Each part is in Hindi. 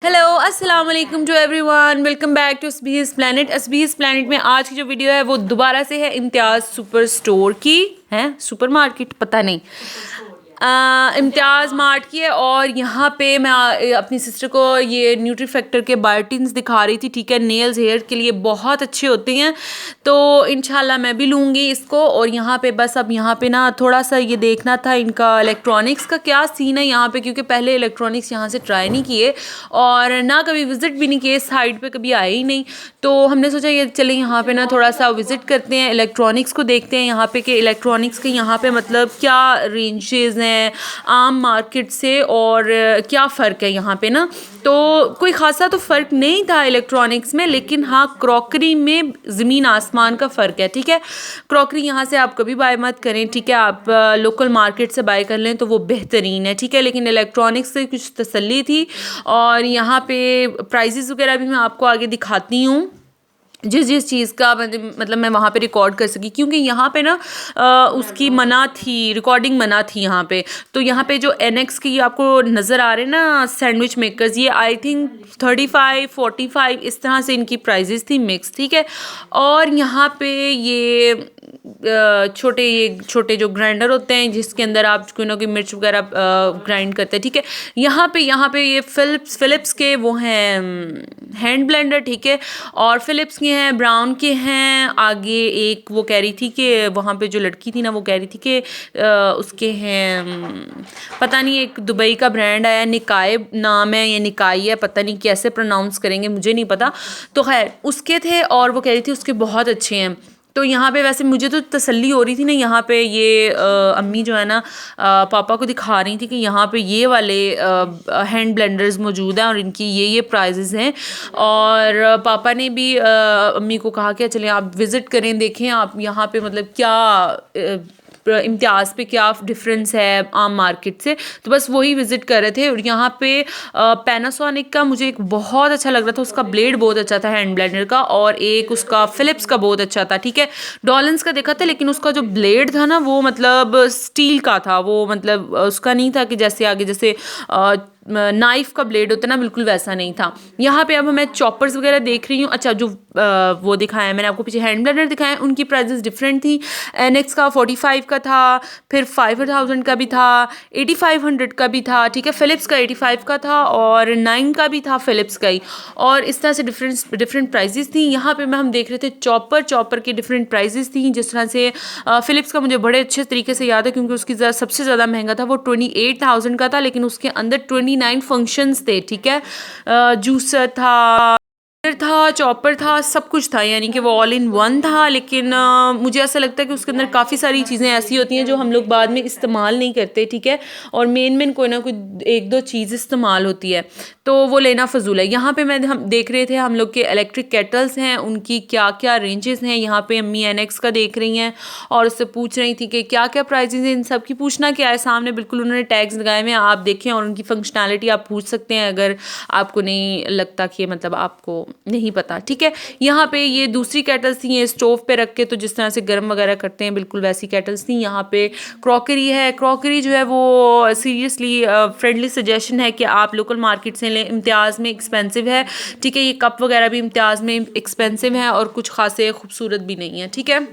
हेलो अस्सलाम वालेकुम to everyone, welcome back to SBS planet. SBS planet में आज की जो वीडियो है वो दोबारा से है इम्तियाज़ सुपर स्टोर की। है सुपर मार्केट पता नहीं, इम्तियाज़ मार्ट की है। और यहाँ पे मैं अपनी सिस्टर को ये न्यूट्री फैक्टर के बायोटिन्स दिखा रही थी। ठीक है, नेल्स हेयर के लिए बहुत अच्छे होते हैं, तो इंशाल्लाह मैं भी लूँगी इसको। और यहाँ पे बस अब यहाँ पे ना थोड़ा सा ये देखना था इनका इलेक्ट्रॉनिक्स का क्या सीन है यहाँ पे, क्योंकि पहले इलेक्ट्रॉनिक्स यहाँ से ट्राई नहीं किए और ना कभी विज़िट भी नहीं किए, साइड पे कभी आए ही नहीं। तो हमने सोचा ये चले यहाँ पे ना थोड़ा सा विज़िट करते हैं, इलेक्ट्रॉनिक्स को देखते हैं यहाँ पे कि इलेक्ट्रॉनिक्स के यहाँ पे मतलब क्या रेंजेस हैं आम मार्केट से और क्या फ़र्क है यहाँ पे ना। तो कोई ख़ासा तो फ़र्क नहीं था इलेक्ट्रॉनिक्स में, लेकिन हाँ क्रॉकरी में ज़मीन आसमान का फ़र्क है। ठीक है, क्रॉकरी यहाँ से आप कभी बाय मत करें, ठीक है, आप लोकल मार्केट से बाय कर लें तो वो बेहतरीन है। ठीक है, लेकिन इलेक्ट्रॉनिक्स से कुछ तसल्ली थी। और यहाँ पे प्राइजेस वगैरह भी मैं आपको आगे दिखाती हूँ, जिस जिस चीज़ का मतलब मैं वहाँ पे रिकॉर्ड कर सकी, क्योंकि यहाँ पे ना उसकी मना थी, रिकॉर्डिंग मना थी यहाँ पे। तो यहाँ पे जो एनएक्स की आपको नज़र आ रहे हैं ना सैंडविच मेकर्स, ये आई थिंक 35 45 इस तरह से इनकी प्राइजेस थी मिक्स। ठीक है, और यहाँ पे ये छोटे जो ग्राइंडर होते हैं जिसके अंदर आप कोई ना कोई मिर्च वगैरह ग्राइंड करते हैं। ठीक है, यहाँ पे ये फ़िलिप्स के वो हैं हैंड ब्लेंडर। ठीक है, और फ़िलिप्स के हैं, ब्राउन के हैं। आगे एक वो कह रही थी कि वहाँ पे जो लड़की थी ना वो कह रही थी कि उसके हैं पता नहीं, एक दुबई का ब्रांड आया, निकाय नाम है या निकाई है, पता नहीं कैसे प्रोनाउंस करेंगे मुझे नहीं पता। तो खैर उसके थे और वो कह रही थी उसके बहुत अच्छे हैं। तो यहाँ पे वैसे मुझे तो तसल्ली हो रही थी ना, यहाँ पे ये अम्मी जो है ना पापा को दिखा रही थी कि यहाँ पे ये वाले हैंड ब्लेंडर्स मौजूद हैं और इनकी ये प्राइजेज़ हैं। और पापा ने भी अम्मी को कहा कि चलें आप विज़िट करें, देखें आप यहाँ पे मतलब क्या इम्तियाज़ पे क्या डिफरेंस है आम मार्केट से। तो बस वही विज़िट कर रहे थे। और यहाँ पे पैनासोनिक का मुझे एक बहुत अच्छा लग रहा था, उसका ब्लेड बहुत अच्छा था हैंड ब्लेंडर का, और एक उसका फ़िलिप्स का बहुत अच्छा था। ठीक है, डॉलन्स का देखा था, लेकिन उसका जो ब्लेड था ना वो मतलब स्टील का था, वो मतलब उसका नहीं था कि जैसे आगे जैसे नाइफ़ का ब्लेड होता है ना, बिल्कुल वैसा नहीं था। यहाँ पे अब मैं चॉपर्स वगैरह देख रही हूँ। अच्छा, जो वो दिखाया मैंने आपको पीछे हैंड ब्लेंडर दिखाया, उनकी प्राइजेस डिफरेंट थी। एनएक्स का 45 का था, फिर 5000 का भी था, 8500 का भी था। ठीक है, फ़िलिप्स का 85 का था और 9 का भी था फ़िलिप्स का ही। और इस तरह से डिफरेंट प्राइजेस थी। यहाँ पे हम देख रहे थे चॉपर की डिफरेंट प्राइजेस थी। जिस तरह से फ़िलिप्स का मुझे बड़े अच्छे तरीके से याद है, क्योंकि उसकी सबसे ज़्यादा महंगा था, वो 28,000 का था, लेकिन उसके अंदर 29 फंक्शंस थे। ठीक है, जूसर था, चॉपर था, सब कुछ था, यानी कि वो ऑल इन वन था। लेकिन मुझे ऐसा लगता है कि उसके अंदर काफ़ी सारी चीज़ें ऐसी होती हैं जो हम लोग बाद में इस्तेमाल नहीं करते। ठीक है, और मेन कोई ना कोई एक दो चीज़ इस्तेमाल होती है, तो वो लेना फजूल है। यहाँ पे हम देख रहे थे हम लोग के इलेक्ट्रिक केटल्स हैं, उनकी क्या क्या रेंजेस हैं। यहाँ पे अम्मी एनएक्स का देख रही हैं और उससे पूछ रही थी कि क्या क्या प्राइजेज हैं इन सब की। पूछना क्या है, सामने बिल्कुल उन्होंने टैग्स लगाए हुए हैं, आप देखें और उनकी फंक्शनैलिटी आप पूछ सकते हैं अगर आपको नहीं लगता कि मतलब आपको नहीं पता। ठीक है, यहाँ पे ये दूसरी केटल्स थी, ये स्टोव पे रख के तो जिस तरह से गर्म वगैरह करते हैं बिल्कुल वैसी केटल्स थी। यहाँ पे क्रॉकरी है, क्रॉकरी जो है वो सीरियसली फ्रेंडली सजेशन है कि आप लोकल मार्केट से लें, इम्तियाज़ में एक्सपेंसिव है। ठीक है, ये कप वगैरह भी इम्तियाज़ में एक्सपेंसिव है और कुछ खासे खूबसूरत भी नहीं है। ठीक है,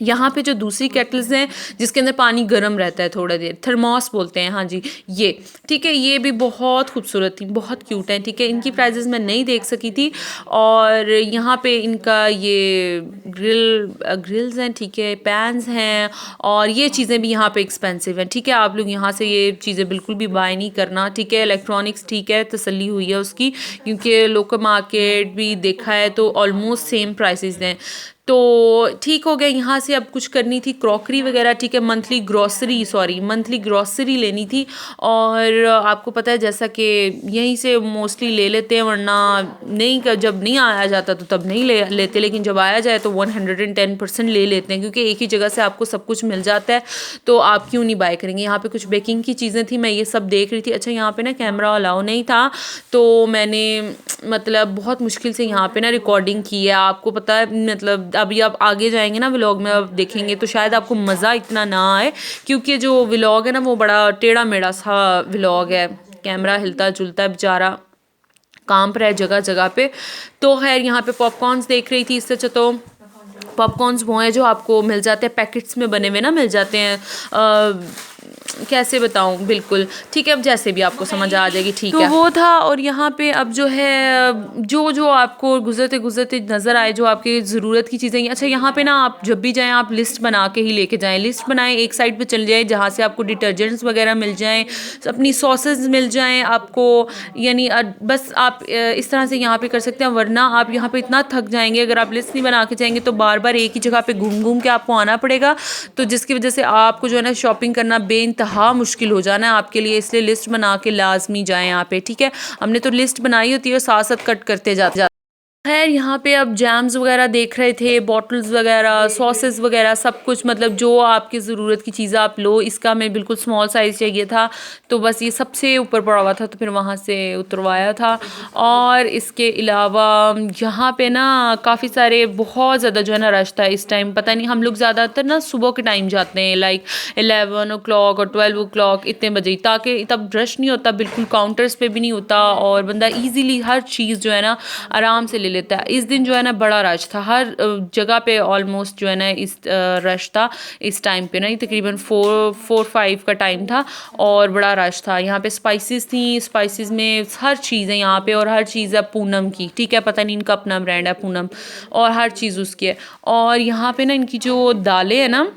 यहाँ पे जो दूसरी केटल्स हैं जिसके अंदर पानी गर्म रहता है थोड़ा देर, थर्मोस बोलते हैं, हाँ जी ये। ठीक है, ये भी बहुत खूबसूरत थी, बहुत क्यूट है। ठीक है, इनकी प्राइजेस मैं नहीं देख सकी थी। और यहाँ पे इनका ये ग्रिल्स हैं, ठीक है, पैन्स हैं, और ये चीज़ें भी यहाँ पे एक्सपेंसिव हैं। ठीक है, आप लोग यहाँ से ये चीज़ें बिल्कुल भी बाय नहीं करना। ठीक है, इलेक्ट्रॉनिक्स ठीक है, तसल्ली हुई है उसकी, क्योंकि लोकल मार्केट भी देखा है तो ऑलमोस्ट सेम प्राइसेस हैं, तो ठीक हो गया। यहाँ से अब कुछ करनी थी क्रॉकरी वगैरह। ठीक है, मंथली ग्रॉसरी लेनी थी। और आपको पता है जैसा कि यहीं से मोस्टली ले लेते हैं, वरना नहीं, जब नहीं आया जाता तो तब नहीं लेते, लेकिन जब आया जाए तो 110% ले लेते हैं, क्योंकि एक ही जगह से आपको सब कुछ मिल जाता है, तो आप क्यों नहीं बाय करेंगे। यहाँ पे कुछ बेकिंग की चीज़ें थी, मैं ये सब देख रही थी। अच्छा, यहाँ पे ना कैमरा अलाउ नहीं था, तो मैंने मतलब बहुत मुश्किल से यहाँ पे ना रिकॉर्डिंग की है। आपको पता है मतलब अभी आप आगे जाएंगे ना व्लॉग में, आप देखेंगे तो शायद आपको मज़ा इतना ना आए, क्योंकि जो व्लॉग है ना वो बड़ा टेढ़ा मेढ़ा सा व्लॉग है, कैमरा हिलता जुलता है बेचारा, काम पर है जगह जगह पे। तो खैर यहाँ पे पॉपकॉर्न्स देख रही थी। इससे अच्छा तो पॉपकॉर्न्स वो हैं जो आपको मिल जाते हैं पैकेट्स में बने हुए ना, मिल जाते हैं। कैसे बताऊं, बिल्कुल ठीक है, अब जैसे भी आपको समझ आ जाएगी, ठीक है। तो वो था। और यहाँ पे अब जो है जो जो आपको गुजरते गुजरते नज़र आए, जो आपकी ज़रूरत की चीज़ें। अच्छा यहाँ पे ना आप जब भी जाएं आप लिस्ट बना के ही लेके जाएं। लिस्ट बनाएं, एक साइड पे चल जाए जहाँ से आपको डिटर्जेंट्स वगैरह मिल जाएं, अपनी सॉसेस मिल जाएं आपको। यानी बस आप इस तरह से यहाँ पे कर सकते हैं, वरना आप यहाँ पे इतना थक जाएंगे अगर आप लिस्ट नहीं बना के जाएंगे तो बार बार एक ही जगह पे घूम घूम के आपको आना पड़ेगा। तो जिसकी वजह से आपको जो है ना शॉपिंग करना बेइंतहा मुश्किल हो जाना है आपके लिए। इसलिए लिस्ट बना के लाजमी जाएं यहाँ पे, ठीक है। हमने तो लिस्ट बनाई होती है और साथ साथ कट करते जाते। खैर यहाँ पे अब जैम्स वगैरह देख रहे थे, बॉटल्स वगैरह, सॉसेस वगैरह, सब कुछ मतलब जो आपकी ज़रूरत की चीज़ें आप लो। इसका मैं बिल्कुल स्मॉल साइज़ चाहिए था तो बस ये सबसे ऊपर पड़ा हुआ था तो फिर वहाँ से उतरवाया था। और इसके अलावा यहाँ पे ना काफ़ी सारे बहुत ज़्यादा जो है ना रश था इस टाइम। पता नहीं, हम लोग ज़्यादातर ना सुबह के टाइम जाते हैं, लाइक 11 o'clock और 12 o'clock इतने बजे, ताकि तब रश नहीं होता बिल्कुल, काउंटर्स पे भी नहीं होता और बंदा ईजीली हर चीज़ जो है ना आराम से ले लेता है। इस दिन जो है ना बड़ा रश था, हर जगह पे ऑलमोस्ट जो है ना इस रश था इस टाइम पे ना। तकरीबन 4-5 का टाइम था और बड़ा रश था। यहाँ पे स्पाइसेस थी, स्पाइसेस में हर चीज़ है यहाँ पे, और हर चीज़ है पूनम की, ठीक है। पता नहीं इनका अपना ब्रांड है पूनम, और हर चीज़ उसकी है। और यहाँ पे ना इनकी जो दालें हैं ना,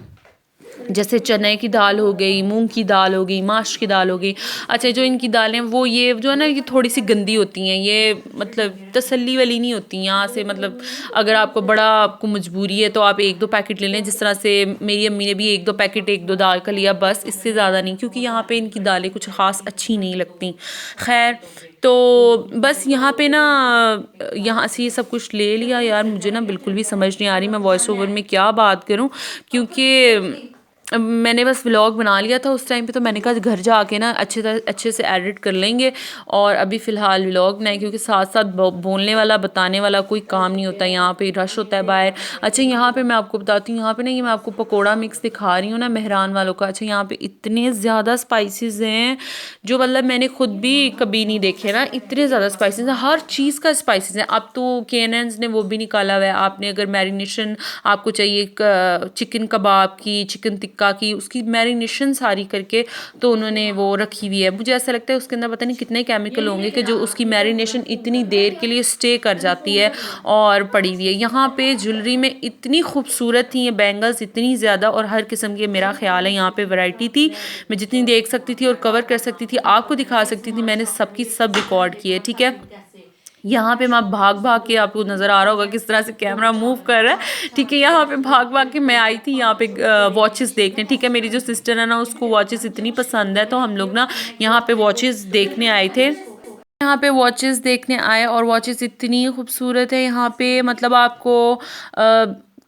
जैसे चने की दाल हो गई, मूंग की दाल हो गई, माश की दाल हो गई। अच्छा जो इनकी दालें वो ये जो है ना ये थोड़ी सी गंदी होती हैं, ये मतलब तसल्ली वाली नहीं होती यहाँ से। मतलब अगर आपको बड़ा आपको मजबूरी है तो आप 1-2 पैकेट ले लें, जिस तरह से मेरी अम्मी ने भी 1-2 पैकेट 1-2 दाल का लिया, बस इससे ज़्यादा नहीं, क्योंकि यहाँ पे इनकी दालें कुछ ख़ास अच्छी नहीं लगती। खैर तो बस यहाँ पे ना यहाँ से ये सब कुछ ले लिया। यार मुझे ना बिल्कुल भी समझ नहीं आ रही मैं वॉइस ओवर में क्या बात करूँ, क्योंकि मैंने बस व्लॉग बना लिया था उस टाइम पे, तो मैंने कहा घर जाके ना अच्छे से एडिट कर लेंगे। और अभी फ़िलहाल व्लॉग बनाए, क्योंकि साथ साथ बोलने वाला बताने वाला कोई काम नहीं होता, यहाँ पे रश होता है बाहर। अच्छा यहाँ पे मैं आपको बताती हूँ, यहाँ पे ना ये मैं आपको पकोड़ा मिक्स दिखा रही हूँ ना मेहरान वालों का। अच्छा यहाँ पे इतने ज़्यादा स्पाइसेस हैं जो मतलब मैंने खुद भी कभी नहीं देखे ना, इतने ज़्यादा स्पाइसेस हैं, हर चीज़ का स्पाइसेस है। अब तो KNNs ने वो भी निकाला हुआ है, आपने अगर मैरिनेशन आपको चाहिए चिकन कबाब की, चिकन टिक्का की, उसकी मैरिनेशन सारी करके तो उन्होंने वो रखी हुई है। मुझे ऐसा लगता है उसके अंदर पता नहीं कितने केमिकल होंगे कि जो उसकी मैरिनेशन इतनी देर के लिए स्टे कर जाती है और पड़ी हुई है। यहाँ पे ज्वेलरी में इतनी खूबसूरत थी ये बैंगल्स, इतनी ज़्यादा, और हर किस्म की मेरा ख्याल है यहाँ पे वैरायटी थी। मैं जितनी देख सकती थी और कवर कर सकती थी आपको दिखा सकती थी, मैंने सबकी सब रिकॉर्ड किए, ठीक है। यहाँ पे मैं भाग भाग के, आपको नज़र आ रहा होगा किस तरह से कैमरा मूव कर रहा है, ठीक है। यहाँ पे भाग भाग के मैं आई थी यहाँ पे वॉचेस देखने, ठीक है। मेरी जो सिस्टर है ना उसको वॉचेस इतनी पसंद है, तो हम लोग ना यहाँ पे वॉचेस देखने आए थे। यहाँ पे वॉचेस देखने आए और वॉचेस इतनी खूबसूरत है यहाँ पे, मतलब आपको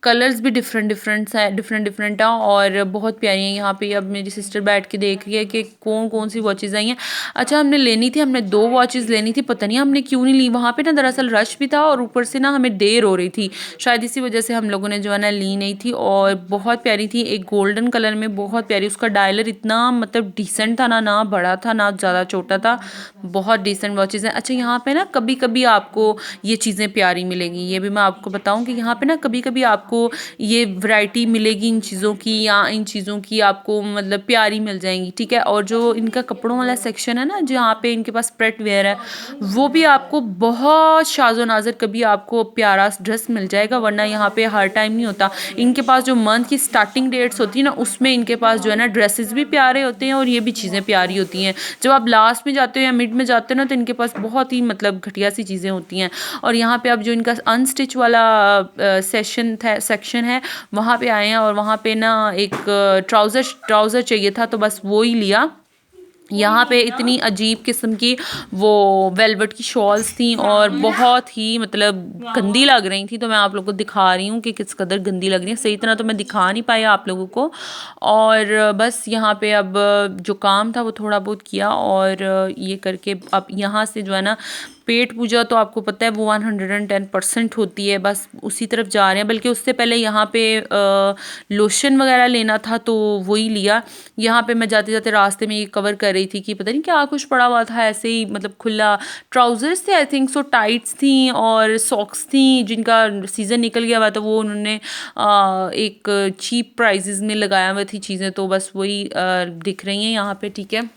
कलर्स भी डिफरेंट डिफरेंट हैं और बहुत प्यारी हैं। यहाँ पे अब मेरी सिस्टर बैठ के देख रही है कि कौन कौन सी वॉचेस आई हैं। अच्छा हमने लेनी थी, हमने 2 वॉचेस लेनी थी, पता नहीं हमने क्यों नहीं ली। वहाँ पे ना दरअसल रश भी था और ऊपर से ना हमें देर हो रही थी, शायद इसी वजह से हम लोगों ने जो है ना ली नहीं थी। और बहुत प्यारी थी, एक गोल्डन कलर में, बहुत प्यारी। उसका डायलर इतना मतलब डिसेंट था, ना बड़ा था ना ज़्यादा छोटा था, बहुत डिसेंट वॉचेस हैं। अच्छा यहाँ पे ना कभी कभी आपको ये चीज़ें प्यारी मिलेंगी, ये भी मैं आपको बताऊँ कि यहाँ पे ना कभी कभी आपको ये वैरायटी मिलेगी इन चीज़ों की, या इन चीज़ों की आपको मतलब प्यारी मिल जाएंगी, ठीक है। और जो इनका कपड़ों वाला सेक्शन है ना, जहाँ पे इनके पास स्प्रेट वेयर है, वो भी आपको बहुत शाज़ो नाज़र कभी आपको प्यारा ड्रेस मिल जाएगा, वरना यहाँ पे हर टाइम नहीं होता। इनके पास जो मंथ की स्टार्टिंग डेट्स होती है ना, उसमें इनके पास जो है ना ड्रेसेस भी प्यारे होते हैं और ये भी चीज़ें प्यारी होती हैं। जब आप लास्ट में जाते हो या मिड में जाते हो ना, तो इनके पास बहुत ही मतलब घटिया सी चीज़ें होती हैं। और यहाँ पे अब जो इनका अनस्टिच वाला सेक्शन है, वहाँ पे आए हैं और वहाँ पे ना एक ट्राउज़र चाहिए था, तो बस वो ही लिया। यहाँ पे इतनी अजीब किस्म की वो वेलवेट की शॉल्स थी और बहुत ही मतलब गंदी लग रही थी, तो मैं आप लोगों को दिखा रही हूँ कि किस कदर गंदी लग रही है। सही तरह तो मैं दिखा नहीं पाई आप लोगों को। और बस यहाँ पे अब जो काम था वो थोड़ा बहुत किया और ये करके अब यहाँ से जो है ना पेट पूजा तो आपको पता है वो 110% होती है, बस उसी तरफ जा रहे हैं। बल्कि उससे पहले यहाँ पे लोशन वगैरह लेना था, तो वही लिया। यहाँ पे मैं जाते जाते रास्ते में ये कवर कर कर रही थी कि पता नहीं क्या कुछ पड़ा हुआ था ऐसे ही, मतलब खुला ट्राउजर्स थे आई थिंक सो, टाइट्स थी और सॉक्स थी जिनका सीज़न निकल गया हुआ था, वो उन्होंने एक चीप प्राइजेस में लगाया हुआ थी चीज़ें, तो बस वही दिख रही हैं यहाँ पे, ठीक है।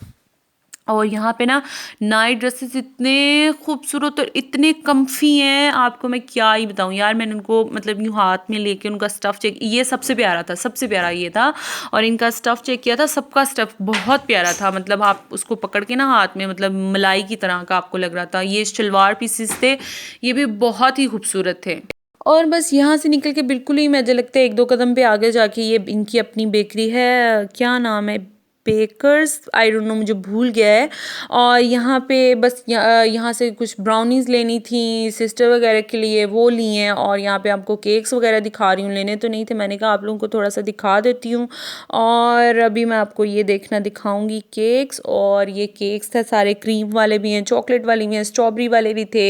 और यहाँ पे ना नाइट ड्रेसेस इतने खूबसूरत और इतने कम्फी हैं, आपको मैं क्या ही बताऊँ यार। मैंने उनको मतलब यूँ हाथ में लेके उनका स्टफ़ चेक, ये सबसे प्यारा था, सबसे प्यारा ये था। और इनका स्टफ़ चेक किया था, सबका स्टफ़ बहुत प्यारा था, मतलब आप उसको पकड़ के ना हाथ में मतलब मलाई की तरह का आपको लग रहा था। ये शलवार पीसेस थे, ये भी बहुत ही खूबसूरत थे। और बस यहाँ से निकल के बिल्कुल ही मुझे लगता है 1-2 कदम पे आगे जाके ये इनकी अपनी बेकरी है, क्या नाम है, बेकर्स, आई डोंट नो, मुझे भूल गया है। और यहाँ पे बस यहाँ से कुछ ब्राउनीज़ लेनी थी सिस्टर वगैरह के लिए, वो ली हैं। और यहाँ पे आपको केक्स वगैरह दिखा रही हूँ, लेने तो नहीं थे, मैंने कहा आप लोगों को थोड़ा सा दिखा देती हूँ। और अभी मैं आपको ये देखना दिखाऊंगी केक्स, और ये केक्स थे सारे, क्रीम वाले भी हैं, चॉकलेट वाले भी हैं, स्ट्रॉबेरी वाले भी थे,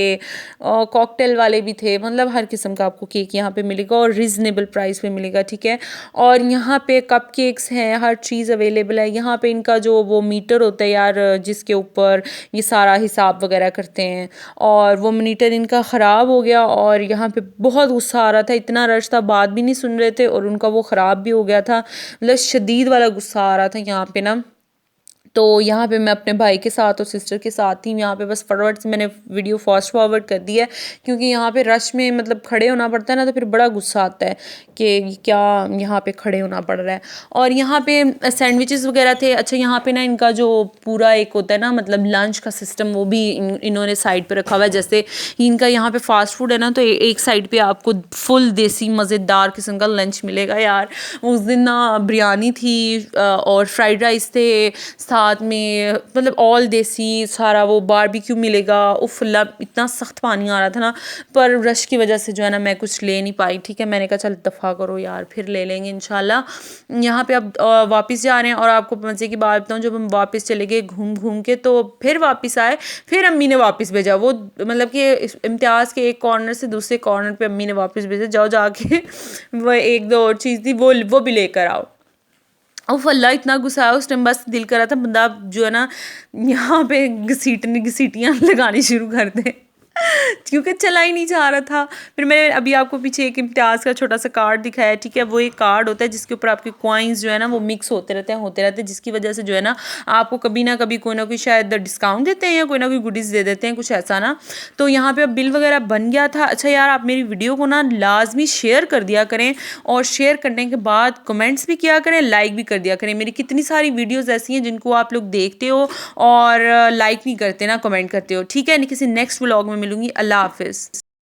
और कॉकटेल वाले भी थे, मतलब हर किस्म का आपको केक यहाँ पे मिलेगा और रिजनेबल प्राइस पे मिलेगा, ठीक है। और यहाँ पे कप केक्स हैं, हर चीज़ अवेलेबल है यहाँ पे। इनका जो वो मीटर होता है यार, जिसके ऊपर ये सारा हिसाब वगैरह करते हैं, और वो मीटर इनका ख़राब हो गया, और यहाँ पे बहुत गुस्सा आ रहा था, इतना रश था, बात भी नहीं सुन रहे थे, और उनका वो ख़राब भी हो गया था, मतलब शदीद वाला गुस्सा आ रहा था यहाँ पे ना। तो यहाँ पे मैं अपने भाई के साथ और सिस्टर के साथ थी, यहाँ पे बस फटाफट से मैंने वीडियो फास्ट फॉरवर्ड कर दी है, क्योंकि यहाँ पे रश में मतलब खड़े होना पड़ता है ना, तो फिर बड़ा गुस्सा आता है कि क्या यहाँ पे खड़े होना पड़ रहा है। और यहाँ पे सैंडविचेस वगैरह थे। अच्छा, यहाँ पे ना इनका जो पूरा एक होता है ना मतलब लंच का सिस्टम, वो भी इन्होंने साइड पे रखा हुआ है। जैसे इनका यहाँ पे फास्ट फूड है ना, तो एक साइड पे आपको फुल देसी मज़ेदार किस्म का लंच मिलेगा यार। उस दिन ना बिरयानी थी और फ्राइड राइस थे साथ में, मतलब ऑल देसी सारा, वो बारबेक्यू मिलेगा। उफ अल्लाह, इतना सख्त पानी आ रहा था ना, पर रश की वजह से जो है ना मैं कुछ ले नहीं पाई, ठीक है। मैंने कहा चल दफ़ा करो यार, फिर ले लेंगे इंशाल्लाह। यहाँ पे अब वापस जा रहे हैं, और आपको मज़े की बात बताऊँ, जब हम वापस चले गए घूम घूम के, तो फिर वापस आए, फिर अम्मी ने वापस भेजा, वो मतलब कि इम्तियाज़ के एक कॉर्नर से दूसरे कॉर्नर पे अम्मी ने वापस भेजा, जाओ जाके वो एक दो और चीज़ थी वो भी लेकर आओ। उफ अल्लाह, इतना गुस्सा आया उस टाइम, बस दिल कर रहा था बंदा जो है ना यहाँ पे घसीटियाँ लगानी शुरू कर दे क्योंकि चला ही नहीं जा रहा था। फिर मैंने अभी आपको पीछे एक इम्तियाज़ का छोटा सा कार्ड दिखाया, ठीक है। वो एक कार्ड होता है जिसके ऊपर आपके कॉइन्स जो है ना वो मिक्स होते रहते हैं, जिसकी वजह से जो है ना आपको कभी ना कभी कोई ना कोई शायद डिस्काउंट देते हैं या कोई ना कोई गुडीज़ दे देते हैं, कुछ ऐसा ना। तो यहाँ पे अब बिल वगैरह बन गया था। अच्छा यार, आप मेरी वीडियो को ना लाजमी शेयर कर दिया करें, और शेयर करने के बाद कमेंट्स भी किया करें, लाइक भी कर दिया करें। मेरी कितनी सारी वीडियोज़ ऐसी हैं जिनको आप लोग देखते हो और लाइक नहीं करते ना, कमेंट करते हो, ठीक है। किसी नेक्स्ट व्लॉग में मिलूंगी। अल्लाह हाफिज़।